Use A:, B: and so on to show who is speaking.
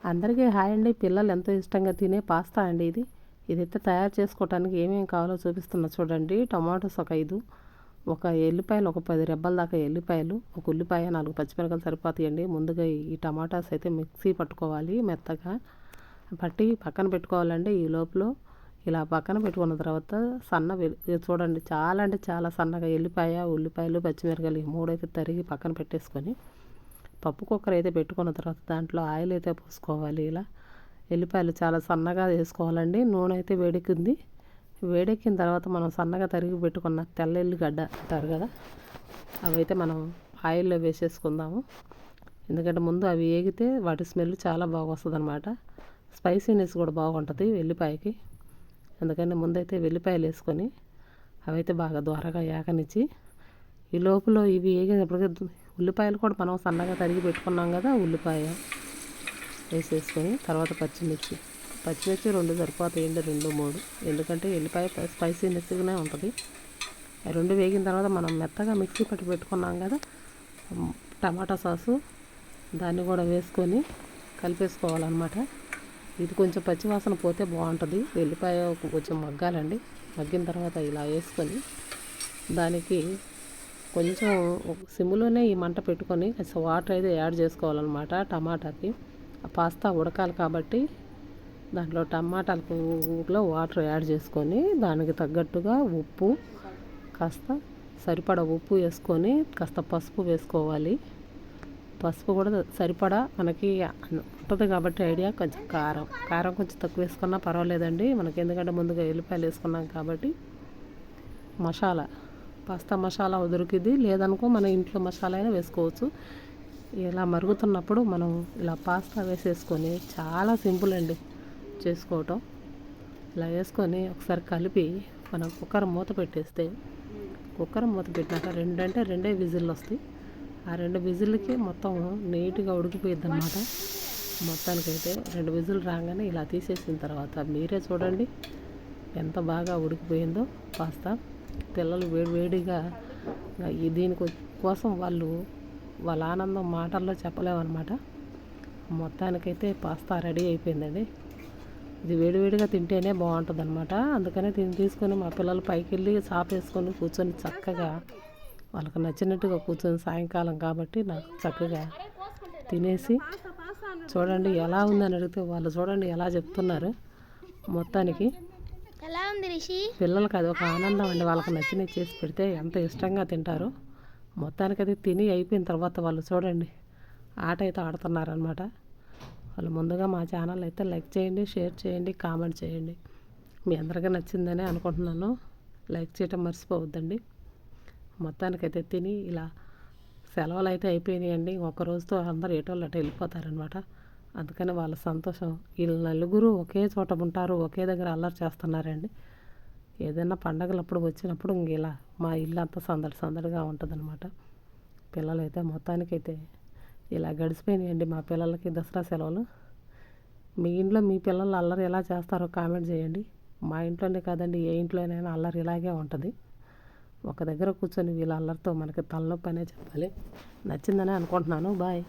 A: అందరికీ హాయ్ అండి. పిల్లలు ఎంతో ఇష్టంగా తినే పాస్తా అండి ఇది. ఇదైతే తయారు చేసుకోవడానికి ఏమేమి కావాలో చూపిస్తున్నా చూడండి. టొమాటోస్ ఒక 5, ఒక ఎల్లిపాయలు ఒక 10 రెబ్బల దాకా ఎల్లిపాయలు, ఒక ఉల్లిపాయ, 4 పచ్చిమిరపకాయలు సరిపోతాయండి. ముందుగా ఈ టమాటాస్ అయితే మిక్సీ పట్టుకోవాలి, మెత్తగా పట్టి పక్కన పెట్టుకోవాలండి. ఈ లోపల ఇలా పక్కన పెట్టుకున్న తర్వాత ఇది చూడండి, చాలా అంటే చాలా సన్నగా ఎల్లిపాయ, ఉల్లిపాయలు, పచ్చిమిరపకాయలు ఈ మూడైతే తరిగి పక్కన పెట్టేసుకొని పప్పు కుక్కర్ అయితే పెట్టుకున్న తర్వాత దాంట్లో ఆయిల్ అయితే పోసుకోవాలి. ఇలా ఎల్లిపాయలు చాలా సన్నగా వేసుకోవాలండి. నూనె అయితే వేడెక్కింది. వేడెక్కిన తర్వాత మనం సన్నగా తరిగి పెట్టుకున్న తెల్ల ఎల్లిగడ్డ అంటారు కదా, అవైతే మనం ఆయిల్లో వేసేసుకుందాము. ఎందుకంటే ముందు అవి వేగితే వాటి స్మెల్ చాలా బాగా వస్తుంది అనమాట. స్పైసీనెస్ కూడా బాగుంటుంది వెల్లిపాయకి. అందుకని ముందైతే వెల్లిపాయలు వేసుకొని అవైతే బాగా దోరగా ఏగనిచ్చి ఈ లోపల ఇవి వేగేటప్పటికి ఉల్లిపాయలు కూడా మనం సన్నగా తరిగి పెట్టుకున్నాం కదా, ఉల్లిపాయ వేసేసుకొని తర్వాత పచ్చిమిర్చి 2 సరిపోతాయండి, 2, 3. ఎందుకంటే ఎల్లిపాయ స్పైసీనెస్గానే ఉంటుంది. 2 వేగిన తర్వాత మనం మెత్తగా మిక్సీ పట్టి పెట్టుకున్నాం కదా టమాటా సాసు, దాన్ని కూడా వేసుకొని కలిపేసుకోవాలన్నమాట. ఇది కొంచెం పచ్చివాసన పోతే బాగుంటుంది. వెల్లిపాయ కొంచెం మగ్గాలండి. మగ్గిన తర్వాత ఇలా వేసుకొని దానికి కొంచెం సిమ్లోనే ఈ మంట పెట్టుకొని వాటర్ అయితే యాడ్ చేసుకోవాలన్నమాట. టమాటాకి ఆ పాస్తా ఉడకాలి కాబట్టి దాంట్లో టమాటాలో వాటర్ యాడ్ చేసుకొని దానికి తగ్గట్టుగా ఉప్పు, కాస్త సరిపడా ఉప్పు వేసుకొని కాస్త పసుపు వేసుకోవాలి. పసుపు కూడా సరిపడా మనకి ఉంటుంది కాబట్టి ఐడియా. కొంచెం కారం కొంచెం తక్కువ వేసుకున్నా పర్వాలేదండి మనకి, ఎందుకంటే ముందుగా ఎల్లిపాయలు వేసుకున్నాం కాబట్టి. పాస్తా మసాలా దొరికింది, లేదనుకో మన ఇంట్లో మసాలా అయినా వేసుకోవచ్చు. ఇలా మరుగుతున్నప్పుడు మనం ఇలా పాస్తా వేసేసుకొని, చాలా సింపుల్ అండి చేసుకోవటం. ఇలా వేసుకొని ఒకసారి కలిపి మనం కుక్కర్ మూత పెట్టేస్తే, కుక్కర్ మూత పెట్టినాక 2 విజిల్లు వస్తాయి. ఆ 2 విజిల్కి మొత్తం నీట్గా ఉడికిపోయిద్ది అనమాట. మొత్తానికైతే 2 విజిల్ రాగానే ఇలా తీసేసిన తర్వాత మీరే చూడండి ఎంత బాగా ఉడికిపోయిందో పాస్తా. పిల్లలు వేడిగా కోసం వాళ్ళ ఆనందం మాటల్లో చెప్పలేమన్నమాట. మొత్తానికైతే పాస్తా రెడీ అయిపోయిందండి. ఇది వేడివేడిగా తింటేనే బాగుంటుంది అనమాట. అందుకనే తీసుకొని మా పిల్లలు పైకి వెళ్ళి వేసుకొని కూర్చొని చక్కగా వాళ్ళకి నచ్చినట్టుగా కూర్చొని, సాయంకాలం కాబట్టి నాకు చక్కగా తినేసి చూడండి ఎలా ఉందని అడిగితే వాళ్ళు చూడండి ఎలా చెప్తున్నారు. మొత్తానికి
B: ఎలా ఉంది రిషి?
A: పిల్లలకి అది ఒక ఆనందం అండి. వాళ్ళకి నచ్చినవి చేసి పెడితే ఎంత ఇష్టంగా తింటారు. మొత్తానికి అది తిని అయిపోయిన తర్వాత వాళ్ళు చూడండి ఆట అయితే ఆడుతున్నారనమాట. వాళ్ళు ముందుగా మా ఛానల్ అయితే లైక్ చేయండి, షేర్ చేయండి, కామెంట్ చేయండి. మీ అందరికీ నచ్చిందని అనుకుంటున్నాను. లైక్ చేయటం మర్చిపోవద్దండి. మొత్తానికైతే తిని ఇలా సెలవులు అయితే అయిపోయినాయండి. ఒక రోజుతో అందరూ ఎటోళ్ళు అటు వెళ్ళిపోతారనమాట. అందుకని వాళ్ళ సంతోషం. వీళ్ళు నలుగురు ఒకే చోట ఉంటారు, ఒకే దగ్గర అల్లరి చేస్తున్నారండి. ఏదైనా పండగలప్పుడు వచ్చినప్పుడు ఇలా మా ఇల్లు అంతా సందడిగా ఉంటుందన్నమాట. పిల్లలైతే మొత్తానికైతే ఇలా గడిచిపోయినాయండి మా పిల్లలకి దసరా సెలవులు. మీ ఇంట్లో మీ పిల్లలు అల్లరి ఎలా చేస్తారో కామెంట్ చేయండి. మా ఇంట్లోనే కాదండి, ఏ ఇంట్లోనైనా అల్లరి ఇలాగే ఉంటుంది. ఒక దగ్గర కూర్చొని వీళ్ళ అల్లరితో మనకి తలనొప్పి అనే చెప్పాలి. నచ్చిందనే అనుకుంటున్నాను. బాయ్.